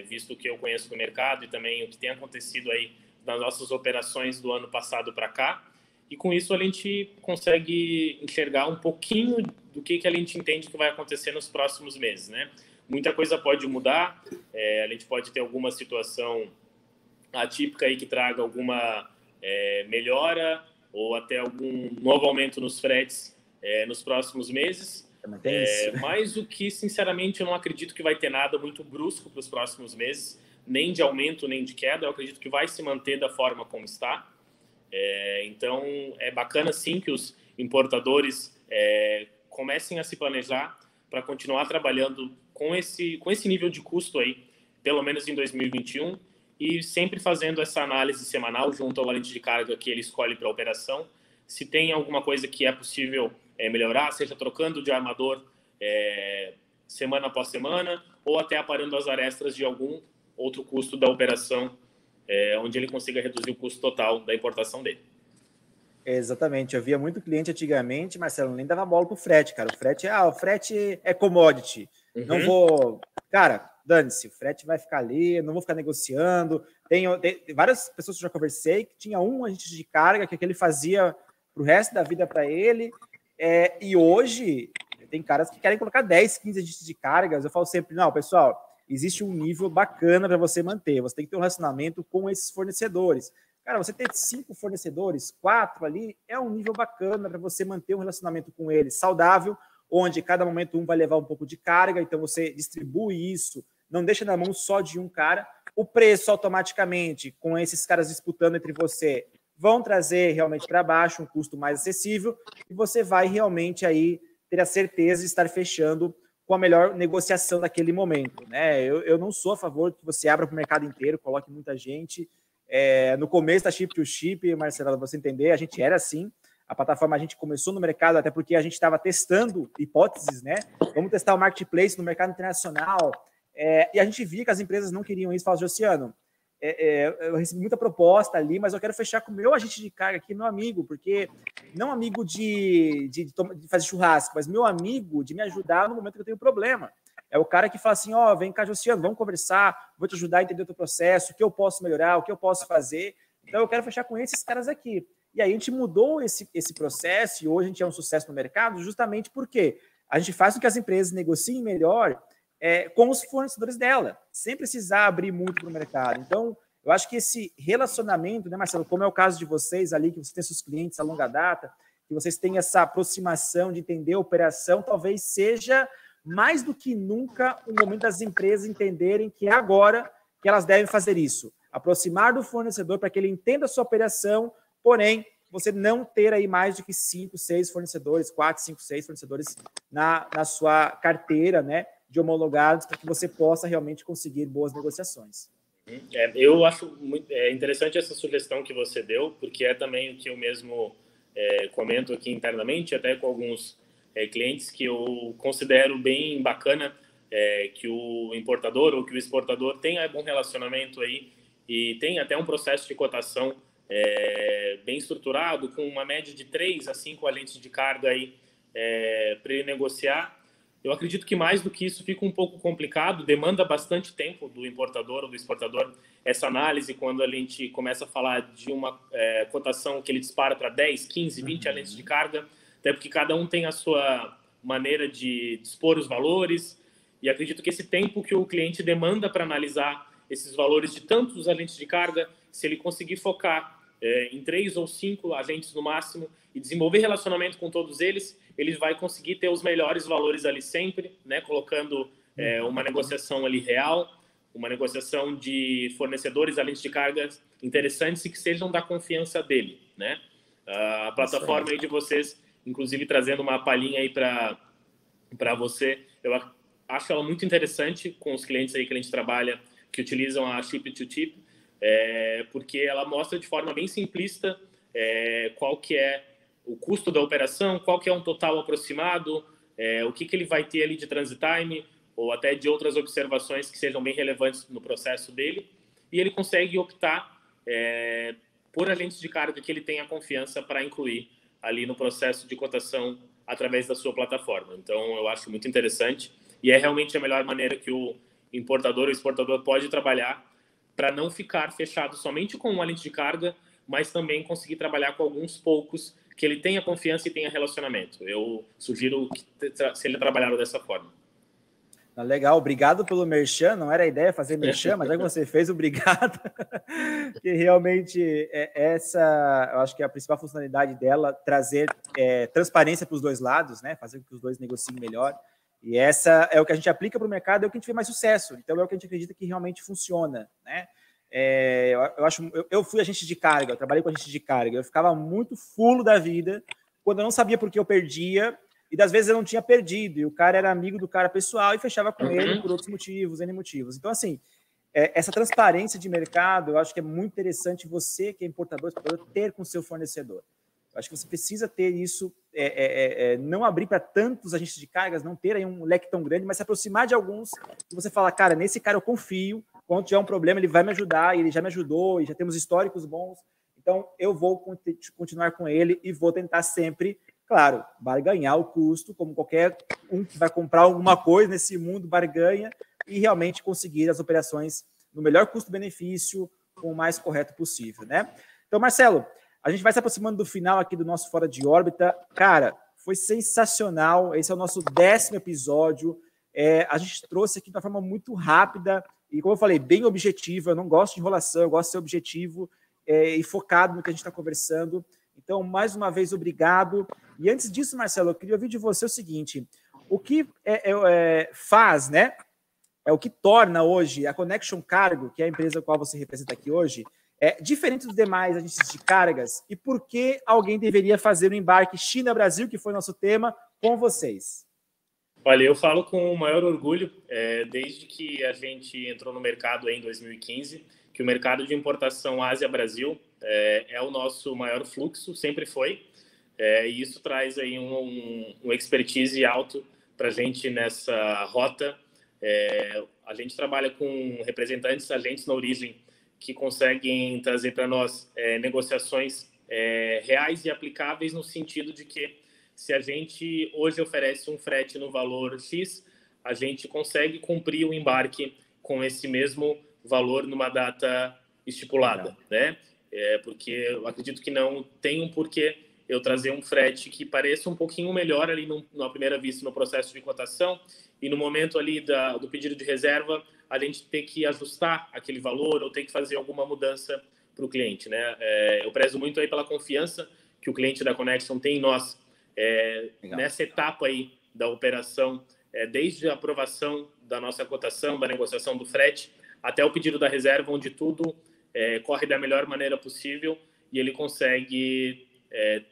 visto o que eu conheço do mercado e também o que tem acontecido aí nas nossas operações do ano passado para cá. E com isso a gente consegue enxergar um pouquinho do que a gente entende que vai acontecer nos próximos meses, né? Muita coisa pode mudar, a gente pode ter alguma situação atípica aí que traga alguma melhora ou até algum novo aumento nos fretes nos próximos meses. Mas o que, sinceramente, eu não acredito que vai ter nada muito brusco para os próximos meses, nem de aumento, nem de queda. Eu acredito que vai se manter da forma como está. Então, é bacana, sim, que os importadores comecem a se planejar para continuar trabalhando com esse nível de custo aí, pelo menos em 2021, e sempre fazendo essa análise semanal junto ao valente de carga que ele escolhe para a operação. Se tem alguma coisa que é possível melhorar, seja trocando de armador semana após semana, ou até aparando as arestas de algum outro custo da operação, onde ele consiga reduzir o custo total da importação dele. Exatamente, eu via muito cliente antigamente, Marcelo, nem dava bola pro frete, cara. O frete é commodity. Não vou... Cara, dane-se, o frete vai ficar ali, não vou ficar negociando. Tem várias pessoas que eu já conversei que tinha um agente de carga que ele fazia pro resto da vida para ele. E hoje tem caras que querem colocar 10, 15 agentes de cargas. Eu falo sempre, não, pessoal, existe um nível bacana para você manter. Você tem que ter um relacionamento com esses fornecedores. Cara, você ter 5 fornecedores, 4 ali, é um nível bacana para você manter um relacionamento com eles saudável, onde cada momento um vai levar um pouco de carga, então você distribui isso, não deixa na mão só de um cara. O preço automaticamente, com esses caras disputando entre você, vão trazer realmente para baixo um custo mais acessível e você vai realmente aí ter a certeza de estar fechando com a melhor negociação naquele momento, né? Eu não sou a favor que você abra para o mercado inteiro, coloque muita gente. No começo da Ship to Ship, Marcelo, para você entender, a gente era assim. A plataforma, a gente começou no mercado até porque a gente estava testando hipóteses, né? Vamos testar o marketplace no mercado internacional. E a gente via que as empresas não queriam isso. Falaram, Josiano, eu recebi muita proposta ali, mas eu quero fechar com o meu agente de carga aqui, meu amigo, porque não amigo de fazer churrasco, mas meu amigo de me ajudar no momento que eu tenho problema. É o cara que fala assim, vem cá, Josiano, vamos conversar, vou te ajudar a entender o teu processo, o que eu posso melhorar, o que eu posso fazer. Então, eu quero fechar com esses caras aqui. E aí, a gente mudou esse processo e hoje a gente é um sucesso no mercado justamente porque a gente faz com que as empresas negociem melhor com os fornecedores dela, sem precisar abrir muito para o mercado. Então, eu acho que esse relacionamento, né, Marcelo, como é o caso de vocês ali, que vocês têm seus clientes a longa data, que vocês têm essa aproximação de entender a operação, talvez seja mais do que nunca o momento das empresas entenderem que é agora que elas devem fazer isso. Aproximar do fornecedor para que ele entenda a sua operação, porém, você não ter aí mais do que 5, 6 fornecedores, 4, 5, 6 fornecedores na sua carteira, né, de homologados, para que você possa realmente conseguir boas negociações. Eu acho muito interessante essa sugestão que você deu, porque é também o que eu mesmo comento aqui internamente, até com alguns clientes, que eu considero bem bacana que o importador ou que o exportador tenha bom relacionamento aí e tem até um processo de cotação bem estruturado, com uma média de 3 a 5 alentes de carga aí para ele negociar. Eu acredito que mais do que isso fica um pouco complicado, demanda bastante tempo do importador ou do exportador essa análise, quando a gente começa a falar de uma cotação que ele dispara para 10, 15, 20 alentes de carga, até porque cada um tem a sua maneira de dispor os valores, e acredito que esse tempo que o cliente demanda para analisar esses valores de tantos agentes de carga, se ele conseguir focar em 3 ou 5 agentes no máximo e desenvolver relacionamento com todos eles, ele vai conseguir ter os melhores valores ali sempre, né? Colocando uma negociação ali real, uma negociação de fornecedores, agentes de carga interessantes e que sejam da confiança dele, né? A plataforma aí de vocês, inclusive trazendo uma palhinha aí para você, eu acho ela muito interessante com os clientes aí que a gente trabalha, que utilizam a Ship to Ship, porque ela mostra de forma bem simplista qual que é o custo da operação, qual que é um total aproximado, o que ele vai ter ali de transit time, ou até de outras observações que sejam bem relevantes no processo dele, e ele consegue optar por agentes de carga que ele tenha confiança para incluir ali no processo de cotação através da sua plataforma. Então, eu acho muito interessante e é realmente a melhor maneira que o importador ou exportador pode trabalhar para não ficar fechado somente com uma lente de carga, mas também conseguir trabalhar com alguns poucos que ele tenha confiança e tenha relacionamento. Eu sugiro que se ele trabalhar dessa forma. Legal, obrigado pelo merchan. Não era a ideia fazer merchan, mas já que você fez, obrigado. Que realmente essa, eu acho que é a principal funcionalidade dela, trazer transparência para os dois lados, né? Fazer com que os dois negociem melhor. E essa é o que a gente aplica para o mercado, é o que a gente vê mais sucesso. Então é o que a gente acredita que realmente funciona, né? Eu fui agente de carga, eu trabalhei com agente de carga, eu ficava muito fulo da vida quando eu não sabia por que eu perdia. E das vezes eu não tinha perdido, e o cara era amigo do cara pessoal e fechava com ele por outros motivos, N motivos. Então, assim, essa transparência de mercado, eu acho que é muito interessante você, que é importador, ter com o seu fornecedor. Eu acho que você precisa ter isso, não abrir para tantos agentes de cargas, não ter aí um leque tão grande, mas se aproximar de alguns que você fala, cara, nesse cara eu confio, quando tiver um problema ele vai me ajudar, e ele já me ajudou, e já temos históricos bons, então eu vou continuar com ele e vou tentar sempre. Claro, barganhar o custo, como qualquer um que vai comprar alguma coisa nesse mundo, barganha, e realmente conseguir as operações no melhor custo-benefício, com o mais correto possível, né? Então, Marcelo, a gente vai se aproximando do final aqui do nosso Fora de Órbita. Cara, foi sensacional, esse é o nosso 10º episódio. A gente trouxe aqui de uma forma muito rápida e, como eu falei, bem objetiva. Eu não gosto de enrolação, eu gosto de ser objetivo e focado no que a gente está conversando. Então, mais uma vez, obrigado. E antes disso, Marcelo, eu queria ouvir de você o seguinte: o que faz, né? O que torna hoje a Connection Cargo, que é a empresa a qual você representa aqui hoje, diferente dos demais agentes de cargas, e por que alguém deveria fazer o embarque China-Brasil, que foi nosso tema, com vocês? Olha, eu falo com o maior orgulho, desde que a gente entrou no mercado em 2015, que o mercado de importação Ásia-Brasil é o nosso maior fluxo, sempre foi, e isso traz aí um expertise alto para a gente nessa rota. A gente trabalha com representantes, agentes na origem, que conseguem trazer para nós negociações reais e aplicáveis, no sentido de que, se a gente hoje oferece um frete no valor X, a gente consegue cumprir o embarque com esse mesmo valor numa data estipulada, né? Porque eu acredito que não tem um porquê eu trazer um frete que pareça um pouquinho melhor ali na primeira vista no processo de cotação, e no momento ali do pedido de reserva a gente tem que ajustar aquele valor ou tem que fazer alguma mudança para o cliente, né? Eu prezo muito aí pela confiança que o cliente da Connection tem em nós, nessa etapa aí da operação, desde a aprovação da nossa cotação, da negociação do frete, até o pedido da reserva, onde tudo corre da melhor maneira possível e ele consegue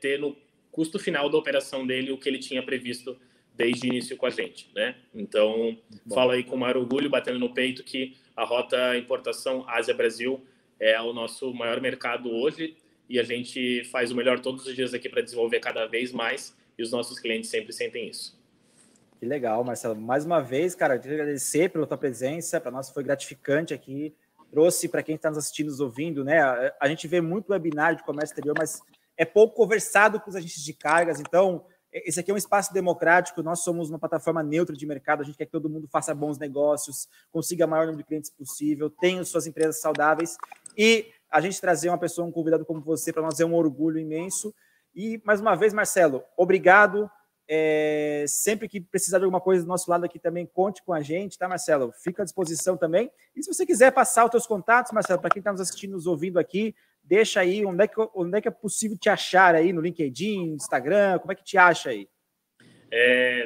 ter no custo final da operação dele o que ele tinha previsto desde o início com a gente, né? Então, falo aí com o maior orgulho, batendo no peito, que a rota importação Ásia-Brasil é o nosso maior mercado hoje, e a gente faz o melhor todos os dias aqui para desenvolver cada vez mais, e os nossos clientes sempre sentem isso. Que legal, Marcelo. Mais uma vez, cara, eu queria agradecer pela tua presença, para nós foi gratificante aqui, trouxe para quem está nos assistindo, nos ouvindo, né? A gente vê muito webinar de comércio exterior, mas é pouco conversado com os agentes de cargas, então esse aqui é um espaço democrático, nós somos uma plataforma neutra de mercado, a gente quer que todo mundo faça bons negócios, consiga o maior número de clientes possível, tenha suas empresas saudáveis, e a gente trazer uma pessoa, um convidado como você, para nós é um orgulho imenso. E, mais uma vez, Marcelo, obrigado. Sempre que precisar de alguma coisa do nosso lado aqui também, conte com a gente, tá, Marcelo? Fica à disposição também. E se você quiser passar os teus contatos, Marcelo, para quem está nos assistindo, nos ouvindo aqui, deixa aí onde é que é possível te achar aí no LinkedIn, Instagram, como é que te acha aí?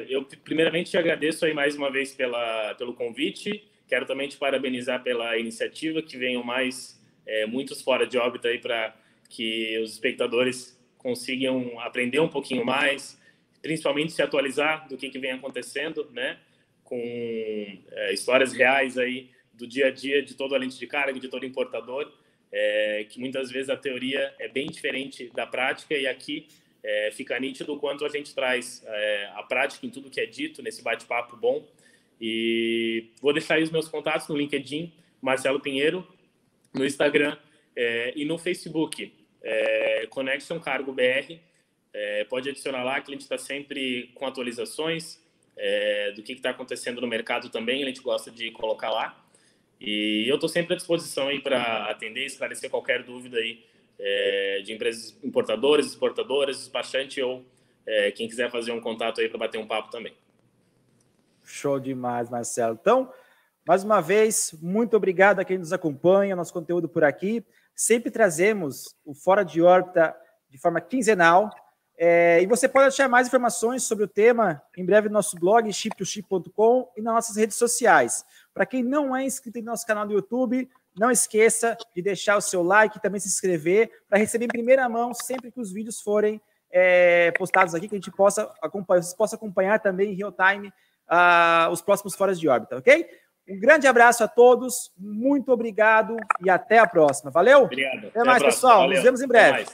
Eu primeiramente te agradeço aí mais uma vez pelo convite, quero também te parabenizar pela iniciativa, que venham mais muitos Fora de Órbita aí para que os espectadores consigam aprender um pouquinho mais, principalmente se atualizar do que vem acontecendo, né? Com histórias reais aí do dia a dia de todo agente de carga, de todo importador, que muitas vezes a teoria é bem diferente da prática, e aqui fica nítido o quanto a gente traz a prática em tudo que é dito nesse bate-papo bom. E vou deixar aí os meus contatos no LinkedIn, Marcelo Pinheiro, no Instagram e no Facebook, Connection Cargo BR. Pode adicionar lá, que a gente está sempre com atualizações. do que está acontecendo no mercado também, a gente gosta de colocar lá. E eu estou sempre à disposição aí para atender, esclarecer qualquer dúvida aí de empresas importadoras, exportadoras, despachante ou quem quiser fazer um contato aí para bater um papo também. Show demais, Marcelo. Então, mais uma vez, muito obrigado a quem nos acompanha, nosso conteúdo por aqui. Sempre trazemos o Fora de Órbita de forma quinzenal. E você pode achar mais informações sobre o tema em breve no nosso blog, chip2chip.com, e nas nossas redes sociais. Para quem não é inscrito em nosso canal do YouTube, não esqueça de deixar o seu like e também se inscrever para receber em primeira mão sempre que os vídeos forem postados aqui, que a gente possa acompanhar, vocês possam acompanhar também em real time os próximos Foras de Órbita, ok? Um grande abraço a todos, muito obrigado e até a próxima. Valeu? Obrigado. Até mais, pessoal. Valeu. Nos vemos em breve.